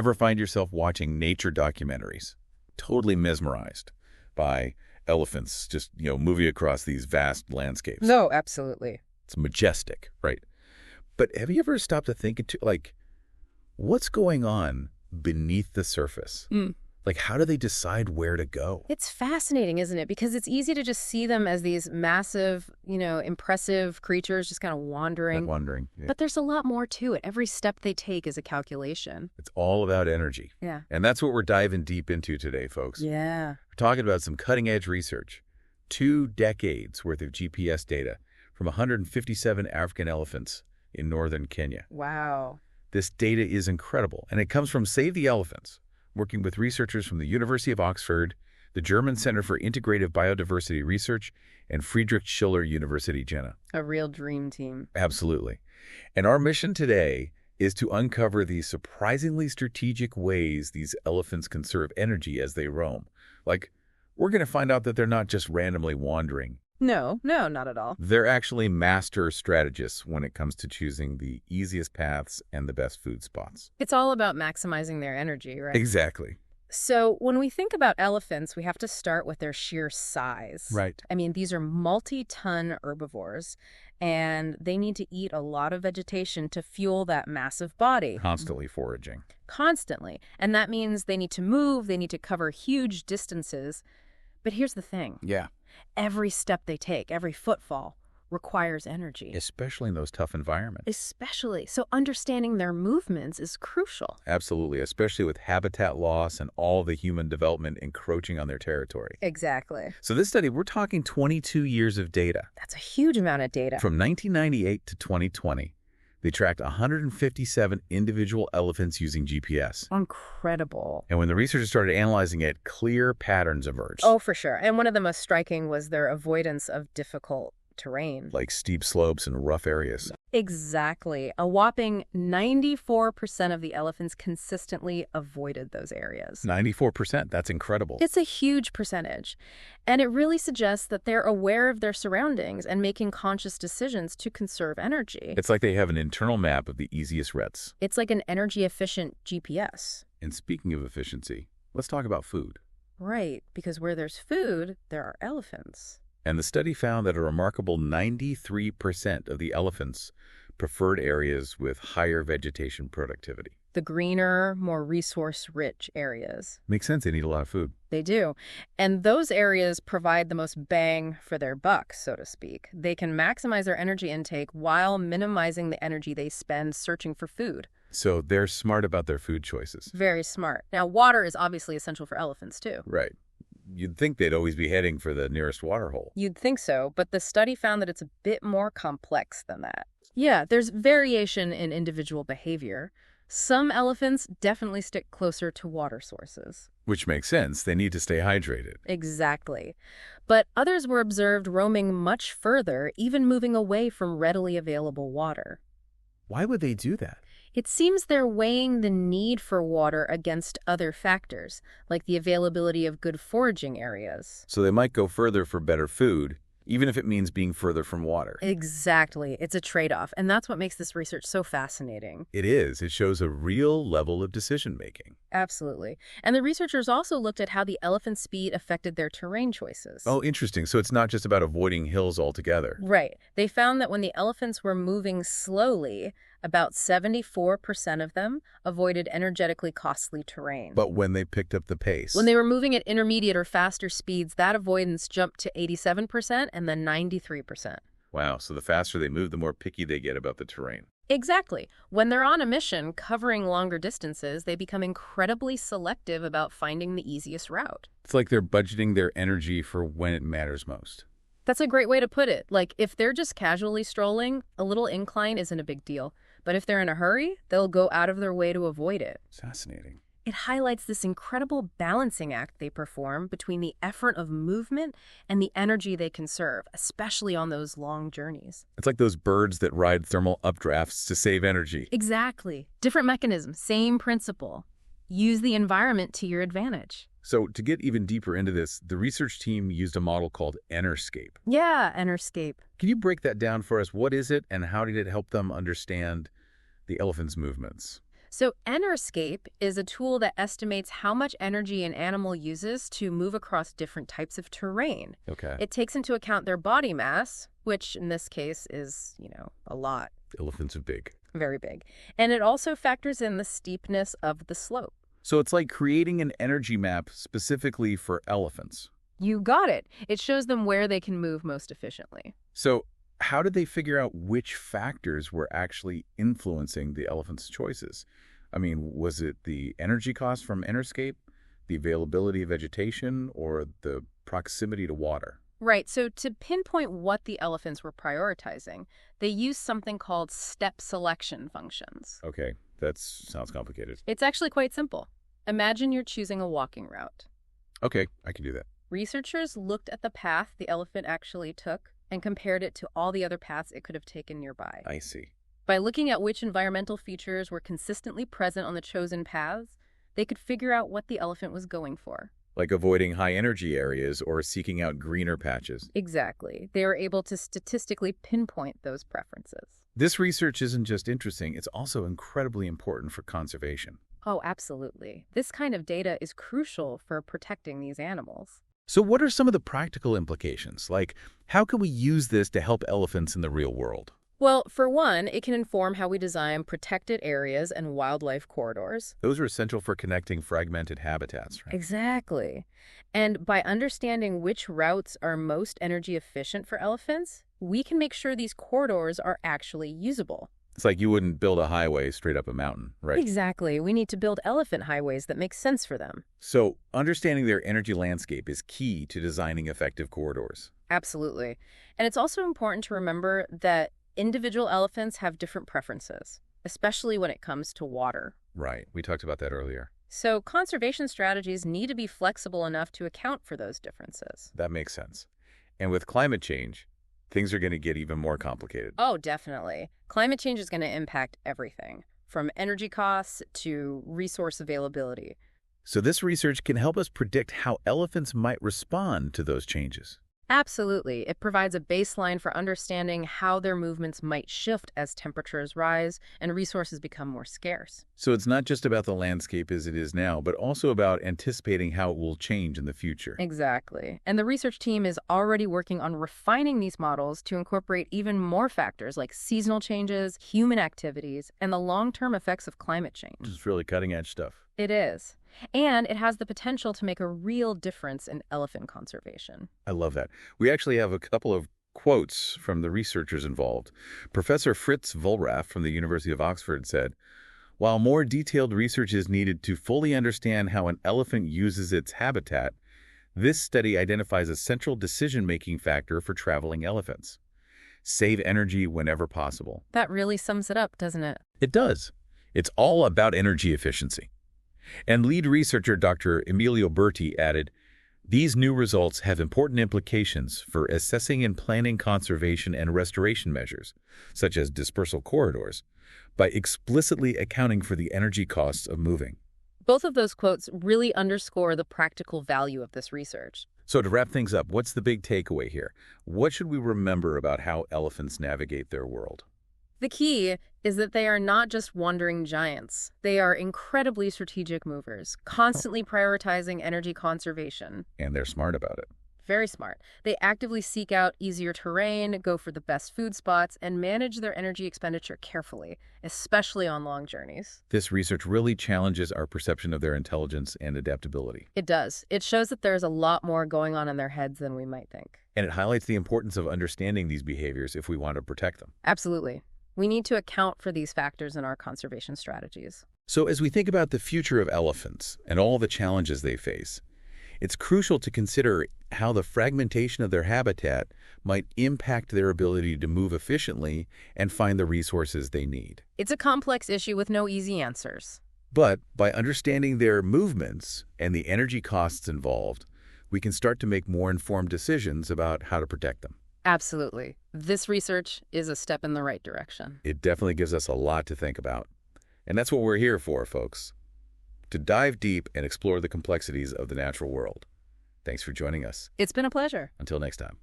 Ever find yourself watching nature documentaries, totally mesmerized by elephants just, moving across these vast landscapes? No, absolutely. It's majestic, right? But have you ever stopped to think, what's going on beneath the surface? Like, how do they decide where to go? It's fascinating, isn't it? Because it's easy to just see them as these massive, impressive creatures just kind of wandering. Yeah. But there's a lot more to it. Every step they take is a calculation. It's all about energy. Yeah. And that's what we're diving deep into today, folks. Yeah. We're talking about some cutting-edge research, 2 decades worth of GPS data from 157 African elephants in northern Kenya. Wow. This data is incredible, and it comes from Save the Elephants, working with researchers from the University of Oxford, the German Center for Integrative Biodiversity Research, and Friedrich-Schiller-University Jena. A real dream team. Absolutely. And our mission today is to uncover the surprisingly strategic ways these elephants conserve energy as they roam. Like, we're going to find out that they're not just randomly wandering. No, not at all. They're actually master strategists when it comes to choosing the easiest paths and the best food spots. It's all about maximizing their energy, right? Exactly. So when we think about elephants, we have to start with their sheer size. Right. I mean, these are multi-ton herbivores, and they need to eat a lot of vegetation to fuel that massive body. Constantly foraging. Constantly. And that means they need to move, they need to cover huge distances. But here's the thing. Yeah. Every step they take, every footfall, requires energy. Especially in those tough environments. Especially. So understanding their movements is crucial. Absolutely, especially with habitat loss and all the human development encroaching on their territory. Exactly. So this study, we're talking 22 years of data. That's a huge amount of data. From 1998 to 2020, they tracked 157 individual elephants using GPS. Incredible. And when the researchers started analyzing it, clear patterns emerged. Oh, for sure. And one of the most striking was their avoidance of difficult terrain. Like steep slopes and rough areas. Exactly. A whopping 94% of the elephants consistently avoided those areas. 94%, that's incredible. It's a huge percentage. And it really suggests that they're aware of their surroundings and making conscious decisions to conserve energy. It's like they have an internal map of the easiest routes. It's like an energy-efficient GPS. And speaking of efficiency, let's talk about food. Right, because where there's food, there are elephants. And the study found that a remarkable 93% of the elephants preferred areas with higher vegetation productivity. The greener, more resource-rich areas. Makes sense. They need a lot of food. They do. And those areas provide the most bang for their buck, so to speak. They can maximize their energy intake while minimizing the energy they spend searching for food. So they're smart about their food choices. Very smart. Now, water is obviously essential for elephants, too. Right. You'd think they'd always be heading for the nearest water hole. You'd think so, but the study found that it's a bit more complex than that. Yeah, there's variation in individual behavior. Some elephants definitely stick closer to water sources. Which makes sense. They need to stay hydrated. Exactly. But others were observed roaming much further, even moving away from readily available water. Why would they do that? It seems they're weighing the need for water against other factors, like the availability of good foraging areas. So they might go further for better food, even if it means being further from water. Exactly. It's a trade-off, and that's what makes this research so fascinating. It is. It shows a real level of decision-making. Absolutely. And the researchers also looked at how the elephant's speed affected their terrain choices. Oh, interesting. So it's not just about avoiding hills altogether. Right. They found that when the elephants were moving slowly, about 74% of them avoided energetically costly terrain. But when they picked up the pace? When they were moving at intermediate or faster speeds, that avoidance jumped to 87% and then 93%. Wow, so the faster they move, the more picky they get about the terrain. Exactly. When they're on a mission covering longer distances, they become incredibly selective about finding the easiest route. It's like they're budgeting their energy for when it matters most. That's a great way to put it. Like, if they're just casually strolling, a little incline isn't a big deal. But if they're in a hurry, they'll go out of their way to avoid it. Fascinating. It highlights this incredible balancing act they perform between the effort of movement and the energy they conserve, especially on those long journeys. It's like those birds that ride thermal updrafts to save energy. Exactly. Different mechanism, same principle. Use the environment to your advantage. So to get even deeper into this, the research team used a model called Reshape. Yeah, Reshape. Can you break that down for us? What is it, and how did it help them understand the elephant's movements? So Enerscape is a tool that estimates how much energy an animal uses to move across different types of terrain. Okay. It takes into account their body mass, which in this case is, a lot, Elephants are big. very big. And it also factors in the steepness of the slope. So it's like creating an energy map specifically for elephants. You got it. It shows them where they can move most efficiently. So how did they figure out which factors were actually influencing the elephant's choices? I mean, was it the energy cost from Interscape, the availability of vegetation, or the proximity to water? Right, so to pinpoint what the elephants were prioritizing, they used something called step selection functions. Okay, that sounds complicated. It's actually quite simple. Imagine you're choosing a walking route. Okay, I can do that. Researchers looked at the path the elephant actually took and compared it to all the other paths it could have taken nearby. I see. By looking at which environmental features were consistently present on the chosen paths, they could figure out what the elephant was going for. Like avoiding high-energy areas or seeking out greener patches. Exactly. They were able to statistically pinpoint those preferences. This research isn't just interesting, it's also incredibly important for conservation. Oh, absolutely. This kind of data is crucial for protecting these animals. So what are some of the practical implications? Like, how can we use this to help elephants in the real world? Well, for one, it can inform how we design protected areas and wildlife corridors. Those are essential for connecting fragmented habitats, right? Exactly. And by understanding which routes are most energy efficient for elephants, we can make sure these corridors are actually usable. It's like you wouldn't build a highway straight up a mountain, right? Exactly. We need to build elephant highways that make sense for them. So understanding their energy landscape is key to designing effective corridors. Absolutely. And it's also important to remember that individual elephants have different preferences, especially when it comes to water. Right. We talked about that earlier. So conservation strategies need to be flexible enough to account for those differences. That makes sense. And with climate change, things are going to get even more complicated. Oh, definitely. Climate change is going to impact everything, from energy costs to resource availability. So this research can help us predict how elephants might respond to those changes. Absolutely. It provides a baseline for understanding how their movements might shift as temperatures rise and resources become more scarce. So it's not just about the landscape as it is now, but also about anticipating how it will change in the future. Exactly. And the research team is already working on refining these models to incorporate even more factors like seasonal changes, human activities, and the long-term effects of climate change. It's really cutting-edge stuff. It is. And it has the potential to make a real difference in elephant conservation. I love that. We actually have a couple of quotes from the researchers involved. Professor Fritz Wohlraff from the University of Oxford said, "While more detailed research is needed to fully understand how an elephant uses its habitat, this study identifies a central decision-making factor for traveling elephants. Save energy whenever possible." That really sums it up, doesn't it? It does. It's all about energy efficiency. And lead researcher Dr. Emilio Berti added, "These new results have important implications for assessing and planning conservation and restoration measures, such as dispersal corridors, by explicitly accounting for the energy costs of moving." Both of those quotes really underscore the practical value of this research. So to wrap things up, what's the big takeaway here? What should we remember about how elephants navigate their world? The key is that they are not just wandering giants. They are incredibly strategic movers, constantly prioritizing energy conservation. And they're smart about it. Very smart. They actively seek out easier terrain, go for the best food spots, and manage their energy expenditure carefully, especially on long journeys. This research really challenges our perception of their intelligence and adaptability. It does. It shows that there's a lot more going on in their heads than we might think. And it highlights the importance of understanding these behaviors if we want to protect them. Absolutely. We need to account for these factors in our conservation strategies. So as we think about the future of elephants and all the challenges they face, it's crucial to consider how the fragmentation of their habitat might impact their ability to move efficiently and find the resources they need. It's a complex issue with no easy answers. But by understanding their movements and the energy costs involved, we can start to make more informed decisions about how to protect them. Absolutely. This research is a step in the right direction. It definitely gives us a lot to think about. And that's what we're here for, folks. To dive deep and explore the complexities of the natural world. Thanks for joining us. It's been a pleasure. Until next time.